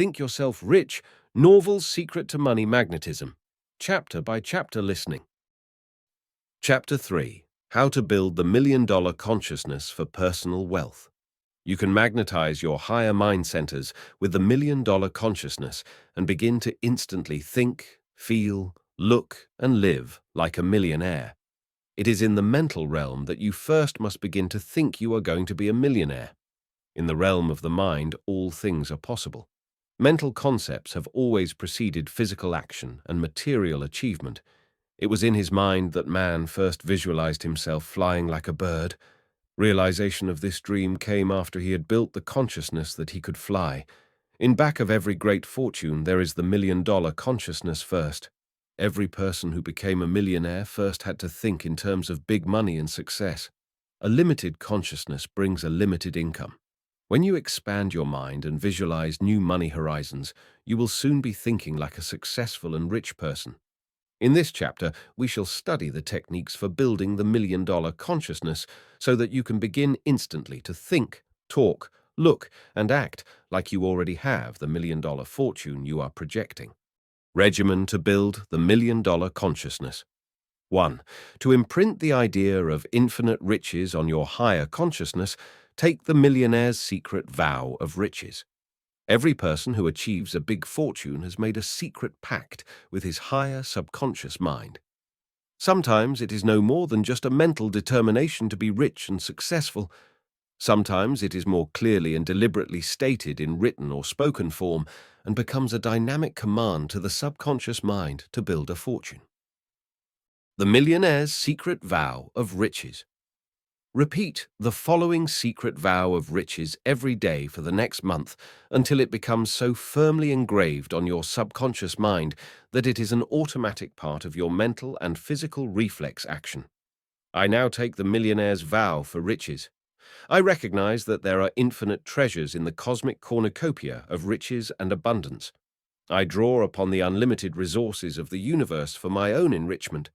Think Yourself Rich, Norvell's Secret to Money Magnetism, chapter by chapter listening. Chapter 3. How to Build the $1,000,000 Consciousness for Personal Wealth. You can magnetize your higher mind centers with the $1,000,000 consciousness and begin to instantly think, feel, look, and live like a millionaire. It is in the mental realm that you first must begin to think you are going to be a millionaire. In the realm of the mind, all things are possible. Mental concepts have always preceded physical action and material achievement. It was in his mind that man first visualized himself flying like a bird. Realization of this dream came after he had built the consciousness that he could fly. In back of every great fortune, there is the $1,000,000 consciousness first. Every person who became a millionaire first had to think in terms of big money and success. A limited consciousness brings a limited income. When you expand your mind and visualize new money horizons, you will soon be thinking like a successful and rich person. In this chapter, we shall study the techniques for building the $1,000,000 consciousness so that you can begin instantly to think, talk, look, and act like you already have the $1,000,000 fortune you are projecting. Regimen to build the $1,000,000 consciousness. 1. To imprint the idea of infinite riches on your higher consciousness, take the millionaire's secret vow of riches. Every person who achieves a big fortune has made a secret pact with his higher subconscious mind. Sometimes it is no more than just a mental determination to be rich and successful. Sometimes it is more clearly and deliberately stated in written or spoken form and becomes a dynamic command to the subconscious mind to build a fortune. The millionaire's secret vow of riches. Repeat the following secret vow of riches every day for the next month until it becomes so firmly engraved on your subconscious mind that it is an automatic part of your mental and physical reflex action. I now take the millionaire's vow for riches. I recognize that there are infinite treasures in the cosmic cornucopia of riches and abundance. I draw upon the unlimited resources of the universe for my own enrichment.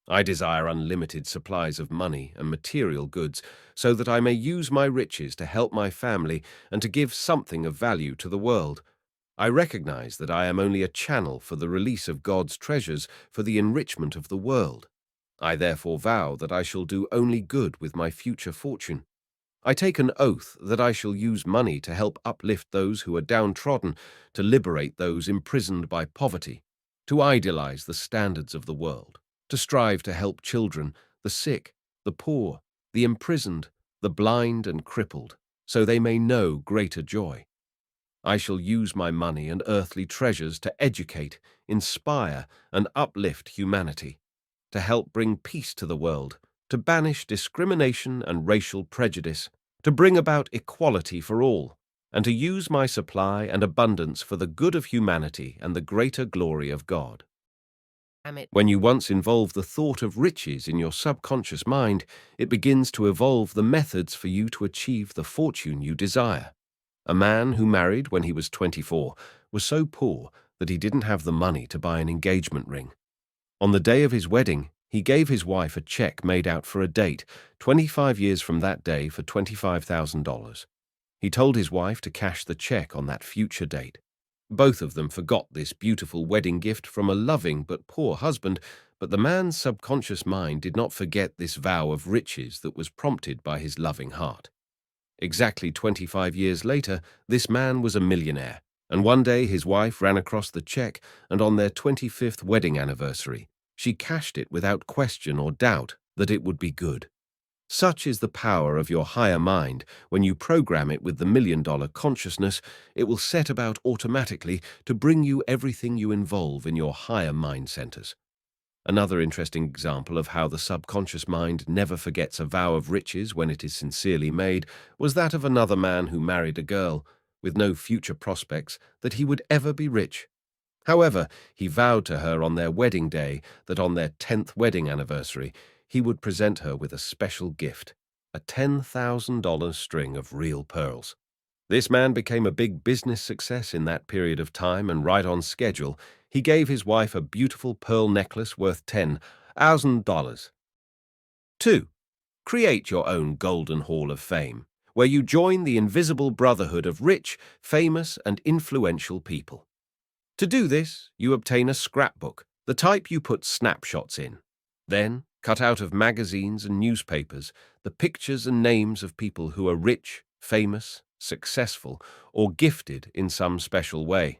I desire unlimited supplies of money and material goods so that I may use my riches to help my family and to give something of value to the world. I recognize that I am only a channel for the release of God's treasures for the enrichment of the world. I therefore vow that I shall do only good with my future fortune. I take an oath that I shall use money to help uplift those who are downtrodden, to liberate those imprisoned by poverty, to idealize the standards of the world, to strive to help children, the sick, the poor, the imprisoned, the blind and crippled, so they may know greater joy. I shall use my money and earthly treasures to educate, inspire, and uplift humanity, to help bring peace to the world, to banish discrimination and racial prejudice, to bring about equality for all, and to use my supply and abundance for the good of humanity and the greater glory of God. When you once involve the thought of riches in your subconscious mind, it begins to evolve the methods for you to achieve the fortune you desire. A man who married when he was 24 was so poor that he didn't have the money to buy an engagement ring. On the day of his wedding, he gave his wife a check made out for a date, 25 years from that day, for $25,000. He told his wife to cash the check on that future date. Both of them forgot this beautiful wedding gift from a loving but poor husband, but the man's subconscious mind did not forget this vow of riches that was prompted by his loving heart. Exactly 25 years later, this man was a millionaire, and one day his wife ran across the check, and on their 25th wedding anniversary, she cashed it without question or doubt that it would be good. Such is the power of your higher mind. When you program it with the $1,000,000 consciousness, it will set about automatically to bring you everything you involve in your higher mind centers. Another interesting example of how the subconscious mind never forgets a vow of riches when it is sincerely made was that of another man who married a girl with no future prospects that he would ever be rich. However, he vowed to her on their wedding day that on their 10th wedding anniversary, he would present her with a special gift, a $10,000 string of real pearls. This man became a big business success in that period of time, and right on schedule, he gave his wife a beautiful pearl necklace worth $10,000. 2. Create your own golden hall of fame. where you join the invisible brotherhood of rich, famous, and influential people. To do this, you obtain a scrapbook, the type you put snapshots in. Then, cut out of magazines and newspapers, the pictures and names of people who are rich, famous, successful, or gifted in some special way.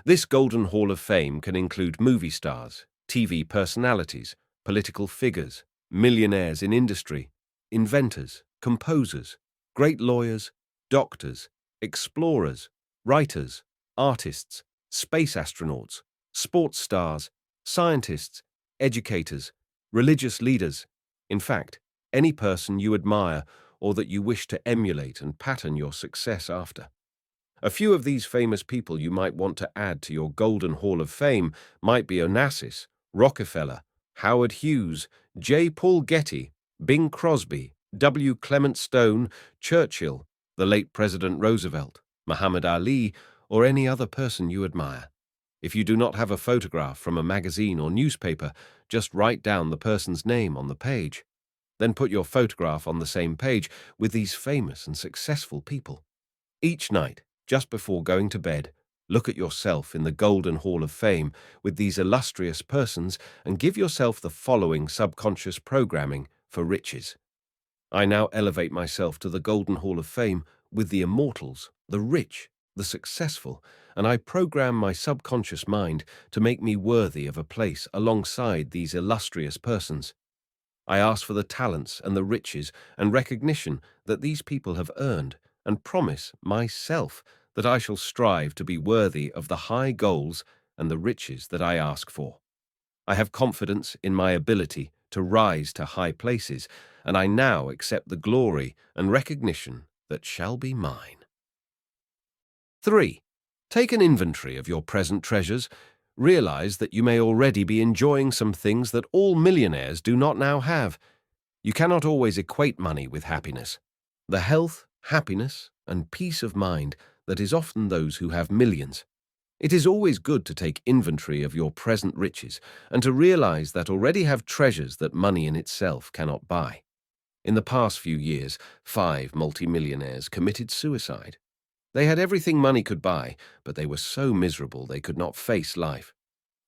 This Golden Hall of Fame can include movie stars, TV personalities, political figures, millionaires in industry, inventors, composers, great lawyers, doctors, explorers, writers, artists, space astronauts, sports stars, scientists, educators, religious leaders, in fact, any person you admire or that you wish to emulate and pattern your success after. A few of these famous people you might want to add to your Golden Hall of Fame might be Onassis, Rockefeller, Howard Hughes, J. Paul Getty, Bing Crosby, W. Clement Stone, Churchill, the late President Roosevelt, Muhammad Ali, or any other person you admire. If you do not have a photograph from a magazine or newspaper, just write down the person's name on the page. Then put your photograph on the same page with these famous and successful people. Each night, just before going to bed, look at yourself in the Golden Hall of Fame with these illustrious persons and give yourself the following subconscious programming for riches. I now elevate myself to the Golden Hall of Fame with the immortals, the rich, the successful, and I program my subconscious mind to make me worthy of a place alongside these illustrious persons. I ask for the talents and the riches and recognition that these people have earned, and promise myself that I shall strive to be worthy of the high goals and the riches that I ask for. I have confidence in my ability to rise to high places, and I now accept the glory and recognition that shall be mine. 3. Take an inventory of your present treasures. Realize that you may already be enjoying some things that all millionaires do not now have. You cannot always equate money with happiness. The health, happiness, and peace of mind that is often those who have millions. It is always good to take inventory of your present riches and to realize that already have treasures that money in itself cannot buy. In the past few years, 5 multimillionaires committed suicide. They had everything money could buy, but they were so miserable they could not face life.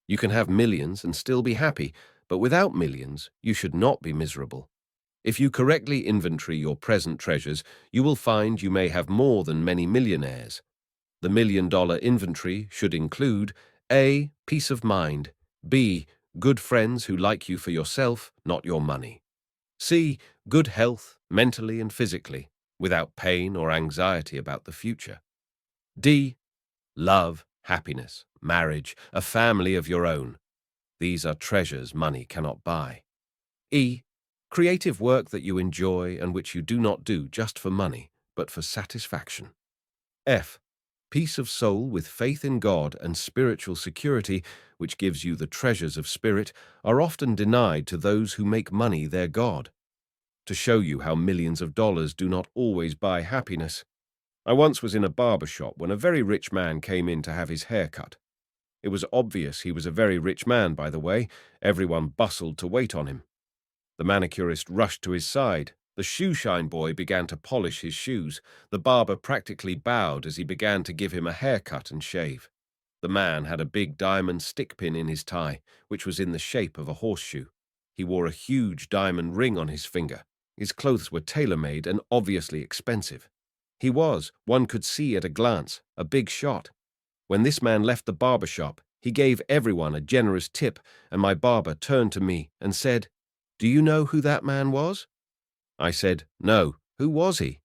You can have millions and still be happy, but without millions, you should not be miserable. If you correctly inventory your present treasures, you will find you may have more than many millionaires. The $1 million inventory should include A. Peace of mind, B. Good friends who like you for yourself, not your money, C. Good health, mentally and physically, without pain or anxiety about the future, D. Love, happiness, marriage, a family of your own. These are treasures money cannot buy. E. Creative work that you enjoy and which you do not do just for money, but for satisfaction. F. Peace of soul with faith in God and spiritual security, which gives you the treasures of spirit, are often denied to those who make money their God. To show you how millions of dollars do not always buy happiness, I once was in a barber shop when a very rich man came in to have his hair cut. It was obvious he was a very rich man, by the way. Everyone bustled to wait on him. The manicurist rushed to his side. The shoeshine boy began to polish his shoes. The barber practically bowed as he began to give him a haircut and shave. The man had a big diamond stick pin in his tie, which was in the shape of a horseshoe. He wore a huge diamond ring on his finger. His clothes were tailor-made and obviously expensive. He was, one could see at a glance, a big shot. When this man left the barber shop, he gave everyone a generous tip, and my barber turned to me and said, "Do you know who that man was?" I said, "No, who was he?"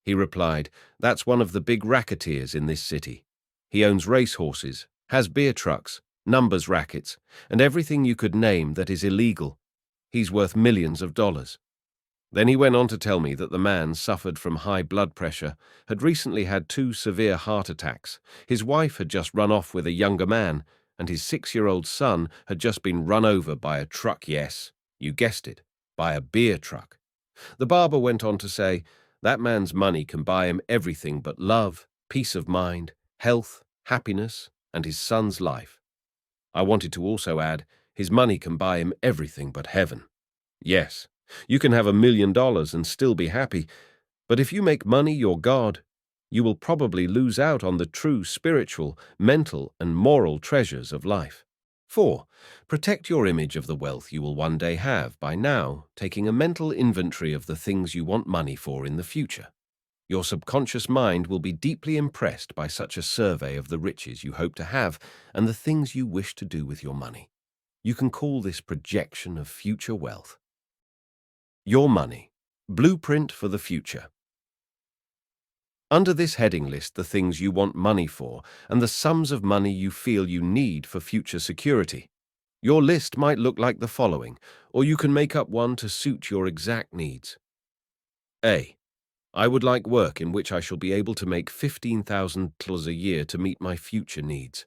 He replied, "That's one of the big racketeers in this city. He owns racehorses, has beer trucks, numbers rackets, and everything you could name that is illegal. He's worth millions of dollars." Then he went on to tell me that the man suffered from high blood pressure, had recently had 2 severe heart attacks, his wife had just run off with a younger man, and his 6-year-old son had just been run over by a truck. Yes, you guessed it, by a beer truck. The barber went on to say, that man's money can buy him everything but love, peace of mind, health, happiness, and his son's life. I wanted to also add, his money can buy him everything but heaven. Yes, you can have $1 million and still be happy, But if you make money your God, you will probably lose out on the true spiritual, mental, and moral treasures of life. 4. Protect your image of the wealth you will one day have by now taking a mental inventory of the things you want money for in the future. Your subconscious mind will be deeply impressed by such a survey of the riches you hope to have and the things you wish to do with your money. You can call this projection of future wealth. Your money. Blueprint for the future. Under this heading list the things you want money for and the sums of money you feel you need for future security. Your list might look like the following, or you can make up one to suit your exact needs. A. I would like work in which I shall be able to make $15,000 a year to meet my future needs.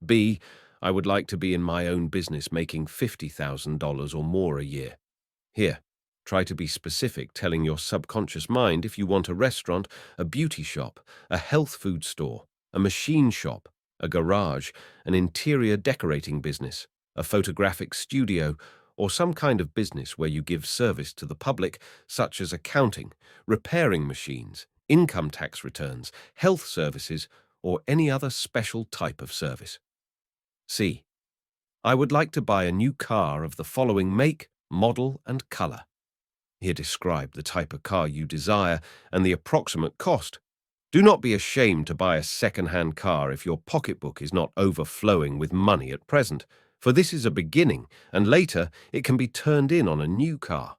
B. I would like to be in my own business making $50,000 or more a year. Here, try to be specific, telling your subconscious mind if you want a restaurant, a beauty shop, a health food store, a machine shop, a garage, an interior decorating business, a photographic studio, or some kind of business where you give service to the public, such as accounting, repairing machines, income tax returns, health services, or any other special type of service. C. I would like to buy a new car of the following make, model, and color. Here describe the type of car you desire and the approximate cost. Do not be ashamed to buy a second-hand car if your pocketbook is not overflowing with money at present, for this is a beginning, and later it can be turned in on a new car.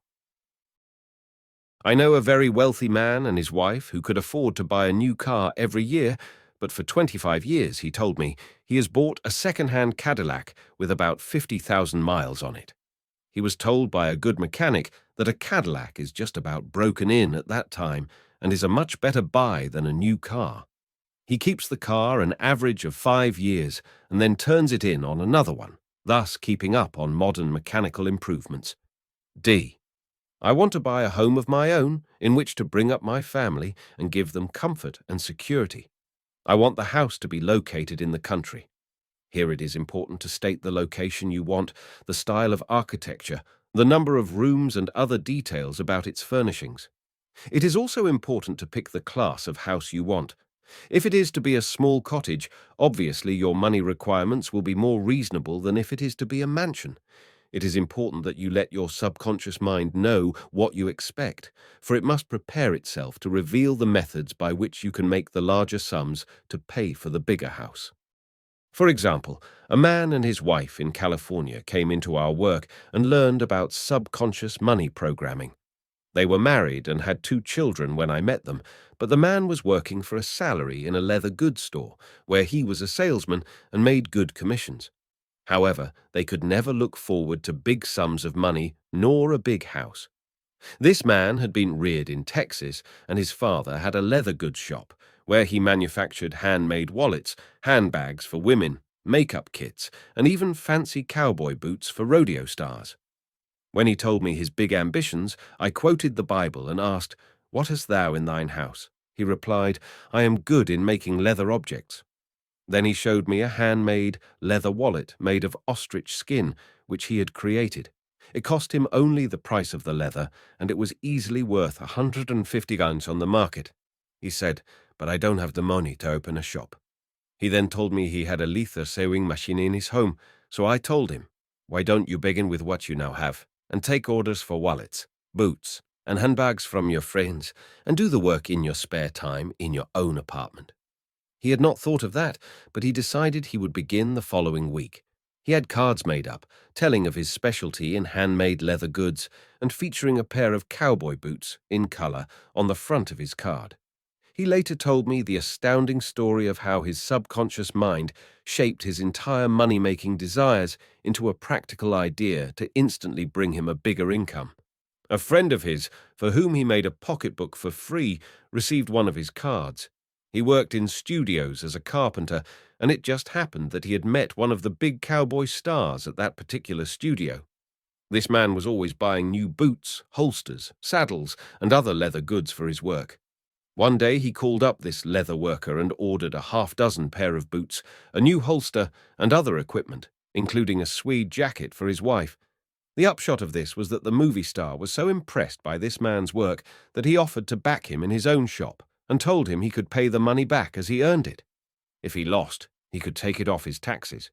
I know a very wealthy man and his wife who could afford to buy a new car every year, but for 25 years, he told me, he has bought a second-hand Cadillac with about 50,000 miles on it. He was told by a good mechanic that a Cadillac is just about broken in at that time and is a much better buy than a new car. He keeps the car an average of 5 years and then turns it in on another one, thus keeping up on modern mechanical improvements. D. I want to buy a home of my own in which to bring up my family and give them comfort and security. I want the house to be located in the country. Here it is important to state the location you want, the style of architecture, the number of rooms and other details about its furnishings. It is also important to pick the class of house you want. If it is to be a small cottage, obviously your money requirements will be more reasonable than if it is to be a mansion. It is important that you let your subconscious mind know what you expect, for it must prepare itself to reveal the methods by which you can make the larger sums to pay for the bigger house. For example, a man and his wife in California came into our work and learned about subconscious money programming. They were married and had 2 children when I met them, but the man was working for a salary in a leather goods store, where he was a salesman and made good commissions. However, they could never look forward to big sums of money nor a big house. This man had been reared in Texas, and his father had a leather goods shop, where he manufactured handmade wallets, handbags for women, makeup kits, and even fancy cowboy boots for rodeo stars. When he told me his big ambitions, I quoted the Bible and asked, "What hast thou in thine house?" He replied, "I am good in making leather objects." Then he showed me a handmade leather wallet made of ostrich skin, which he had created. It cost him only the price of the leather, and it was easily worth 150 guns on the market. He said, "But I don't have the money to open a shop." He then told me he had a leather sewing machine in his home, so I told him, "Why don't you begin with what you now have, and take orders for wallets, boots, and handbags from your friends, and do the work in your spare time in your own apartment?" He had not thought of that, but he decided he would begin the following week. He had cards made up, telling of his specialty in handmade leather goods and featuring a pair of cowboy boots, in color, on the front of his card. He later told me the astounding story of how his subconscious mind shaped his entire money-making desires into a practical idea to instantly bring him a bigger income. A friend of his, for whom he made a pocketbook for free, received one of his cards. He worked in studios as a carpenter, and it just happened that he had met one of the big cowboy stars at that particular studio. This man was always buying new boots, holsters, saddles, and other leather goods for his work. One day he called up this leather worker and ordered a half-dozen pair of boots, a new holster, and other equipment, including a Swede jacket for his wife. The upshot of this was that the movie star was so impressed by this man's work that he offered to back him in his own shop and told him he could pay the money back as he earned it. If he lost, he could take it off his taxes.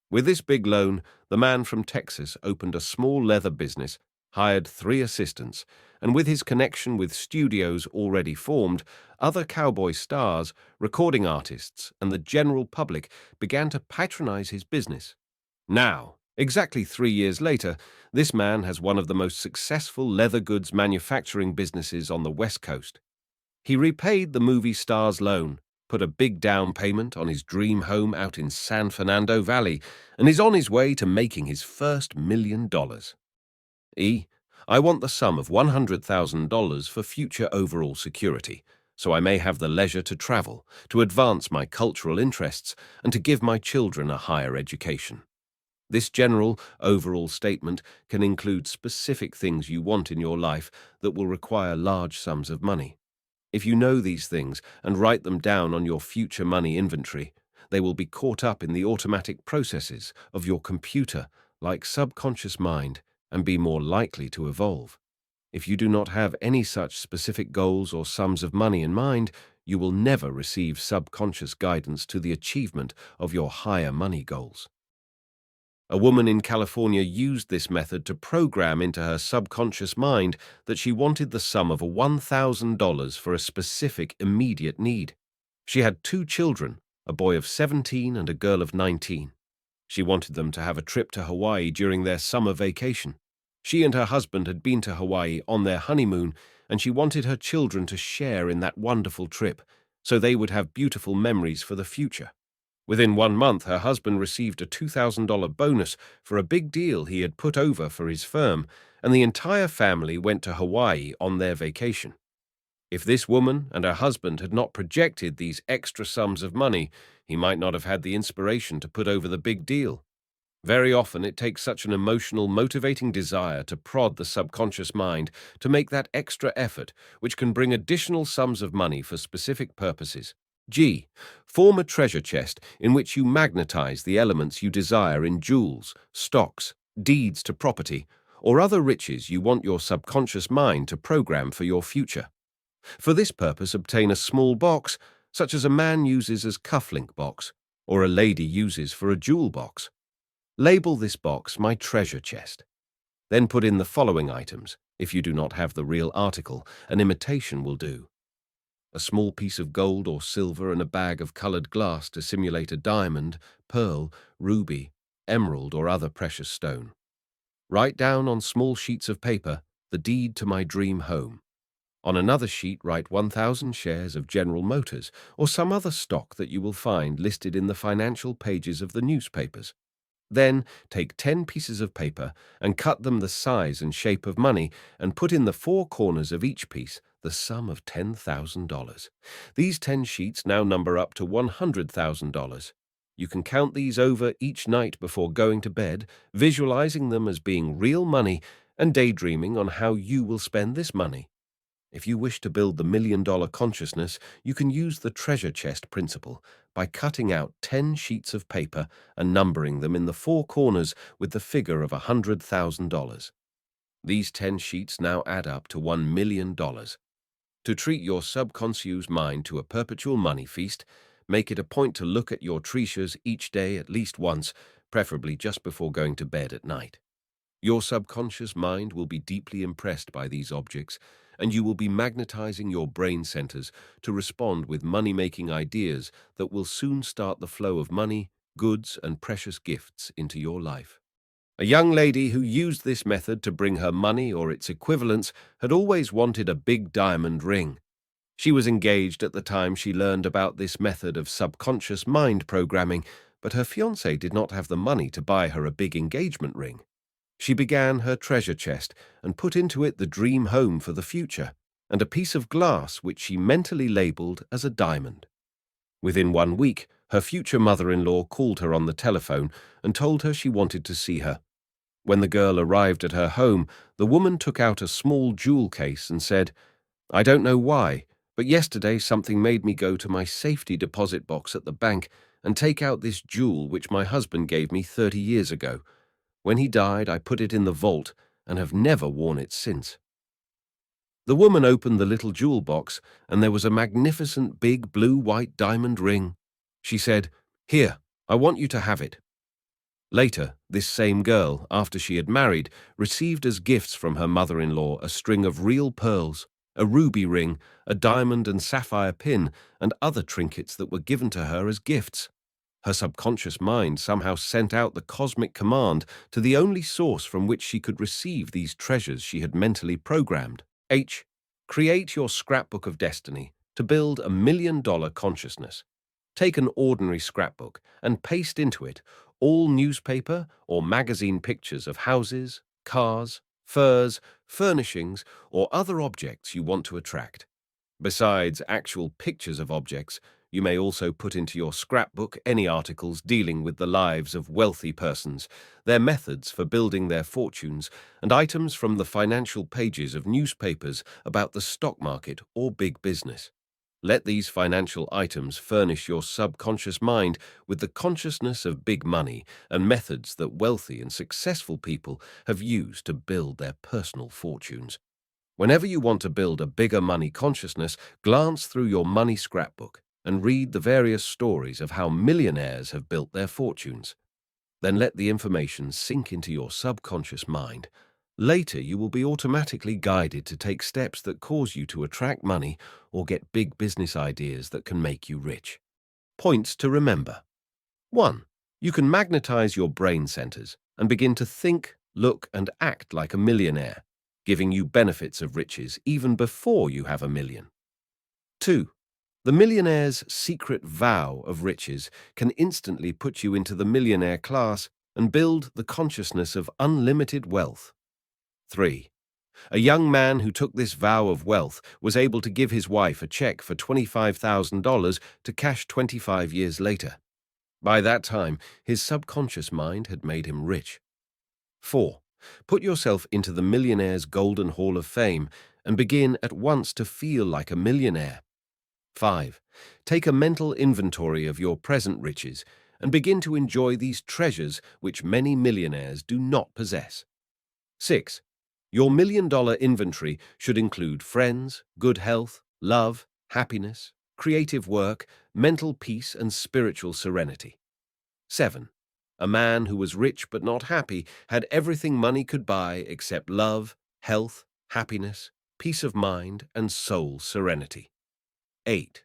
With this big loan, the man from Texas opened a small leather business, hired 3 assistants, and with his connection with studios already formed, other cowboy stars, recording artists, and the general public began to patronize his business. Now, exactly 3 years later, this man has one of the most successful leather goods manufacturing businesses on the West Coast. He repaid the movie star's loan, put a big down payment on his dream home out in San Fernando Valley, and is on his way to making his first $1 million. I want the sum of $100,000 for future overall security, so I may have the leisure to travel, to advance my cultural interests, and to give my children a higher education. This general, overall statement can include specific things you want in your life that will require large sums of money. If you know these things and write them down on your future money inventory, they will be caught up in the automatic processes of your computer, like subconscious mind, and be more likely to evolve. If you do not have any such specific goals or sums of money in mind, you will never receive subconscious guidance to the achievement of your higher money goals. A woman in California used this method to program into her subconscious mind that she wanted the sum of $1,000 for a specific immediate need. She had 2 children, a boy of 17 and a girl of 19. She wanted them to have a trip to Hawaii during their summer vacation. She and her husband had been to Hawaii on their honeymoon, and she wanted her children to share in that wonderful trip, so they would have beautiful memories for the future. Within 1 month, her husband received a $2,000 bonus for a big deal he had put over for his firm, and the entire family went to Hawaii on their vacation. If this woman and her husband had not projected these extra sums of money, he might not have had the inspiration to put over the big deal. Very often it takes such an emotional, motivating desire to prod the subconscious mind to make that extra effort, which can bring additional sums of money for specific purposes. G. Form a treasure chest in which you magnetize the elements you desire in jewels, stocks, deeds to property, or other riches you want your subconscious mind to program for your future. For this purpose, obtain a small box, such as a man uses as cufflink box, or a lady uses for a jewel box. Label this box My Treasure Chest. Then put in the following items. If you do not have the real article, an imitation will do. A small piece of gold or silver and a bag of colored glass to simulate a diamond, pearl, ruby, emerald, or other precious stone. Write down on small sheets of paper the deed to my dream home. On another sheet, write 1,000 shares of General Motors or some other stock that you will find listed in the financial pages of the newspapers. Then take 10 pieces of paper and cut them the size and shape of money and put in the 4 corners of each piece the sum of $10,000. These 10 sheets now number up to $100,000. You can count these over each night before going to bed, visualizing them as being real money and daydreaming on how you will spend this money. If you wish to build the $1 million consciousness, you can use the treasure chest principle by cutting out 10 sheets of paper and numbering them in the 4 corners with the figure of $100,000. These 10 sheets now add up to $1 million. To treat your subconscious mind to a perpetual money feast, make it a point to look at your treasures each day at least once, preferably just before going to bed at night. Your subconscious mind will be deeply impressed by these objects, and you will be magnetizing your brain centers to respond with money-making ideas that will soon start the flow of money, goods, and precious gifts into your life. A young lady who used this method to bring her money or its equivalents had always wanted a big diamond ring. She was engaged at the time she learned about this method of subconscious mind programming, but her fiancé did not have the money to buy her a big engagement ring. She began her treasure chest and put into it the dream home for the future and a piece of glass which she mentally labeled as a diamond. Within 1 week, her future mother-in-law called her on the telephone and told her she wanted to see her. When the girl arrived at her home, the woman took out a small jewel case and said, "I don't know why, but yesterday something made me go to my safety deposit box at the bank and take out this jewel which my husband gave me 30 years ago. When he died, I put it in the vault and have never worn it since." The woman opened the little jewel box, and there was a magnificent big blue-white diamond ring. She said, "Here, I want you to have it." Later, this same girl, after she had married, received as gifts from her mother-in-law a string of real pearls, a ruby ring, a diamond and sapphire pin, and other trinkets that were given to her as gifts. Her subconscious mind somehow sent out the cosmic command to the only source from which she could receive these treasures she had mentally programmed. H. Create your scrapbook of destiny to build a $1,000,000 consciousness. Take an ordinary scrapbook and paste into it all newspaper or magazine pictures of houses, cars, furs, furnishings, or other objects you want to attract. Besides actual pictures of objects, you may also put into your scrapbook any articles dealing with the lives of wealthy persons, their methods for building their fortunes, and items from the financial pages of newspapers about the stock market or big business. Let these financial items furnish your subconscious mind with the consciousness of big money and methods that wealthy and successful people have used to build their personal fortunes. Whenever you want to build a bigger money consciousness, glance through your money scrapbook and read the various stories of how millionaires have built their fortunes. Then let the information sink into your subconscious mind. Later, you will be automatically guided to take steps that cause you to attract money or get big business ideas that can make you rich. Points to remember. 1. You can magnetize your brain centers and begin to think, look, and act like a millionaire, giving you benefits of riches even before you have a million. 2. The millionaire's secret vow of riches can instantly put you into the millionaire class and build the consciousness of unlimited wealth. 3. A young man who took this vow of wealth was able to give his wife a check for $25,000 to cash 25 years later. By that time, his subconscious mind had made him rich. 4. Put yourself into the millionaire's golden hall of fame and begin at once to feel like a millionaire. 5. Take a mental inventory of your present riches and begin to enjoy these treasures which many millionaires do not possess. 6. Your $1,000,000 inventory should include friends, good health, love, happiness, creative work, mental peace, and spiritual serenity. 7. A man who was rich but not happy had everything money could buy except love, health, happiness, peace of mind, and soul serenity. 8.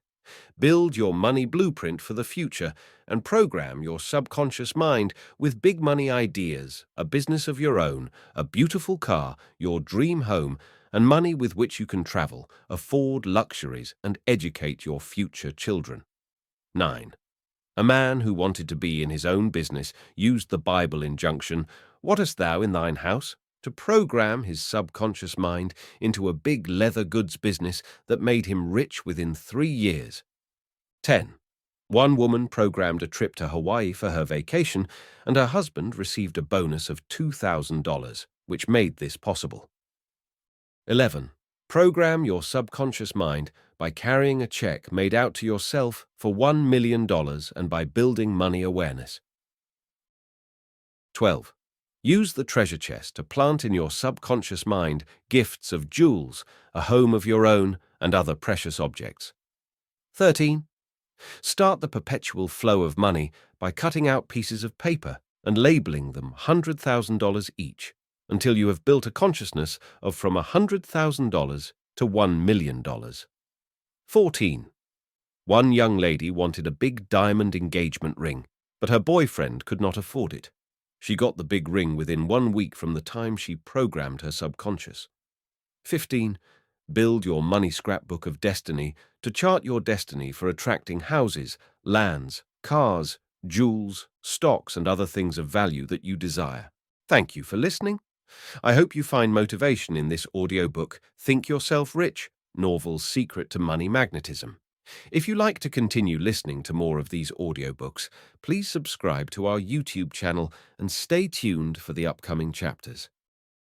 Build your money blueprint for the future and program your subconscious mind with big money ideas, a business of your own, a beautiful car, your dream home, and money with which you can travel, afford luxuries, and educate your future children. 9. A man who wanted to be in his own business used the Bible injunction, "What hast thou in thine house?" to program his subconscious mind into a big leather goods business that made him rich within 3 years. 10. One woman programmed a trip to Hawaii for her vacation, and her husband received a bonus of $2,000, which made this possible. 11. Program your subconscious mind by carrying a check made out to yourself for $1,000,000 and by building money awareness. 12. Use the treasure chest to plant in your subconscious mind gifts of jewels, a home of your own, and other precious objects. 13. Start the perpetual flow of money by cutting out pieces of paper and labeling them $100,000 each until you have built a consciousness of from $100,000 to $1,000,000. 14. One young lady wanted a big diamond engagement ring, but her boyfriend could not afford it. She got the big ring within 1 week from the time she programmed her subconscious. 15. Build your money scrapbook of destiny to chart your destiny for attracting houses, lands, cars, jewels, stocks, and other things of value that you desire. Thank you for listening. I hope you find motivation in this audiobook, Think Yourself Rich, Norvell's Secret to Money Magnetism. If you like to continue listening to more of these audiobooks, please subscribe to our YouTube channel and stay tuned for the upcoming chapters.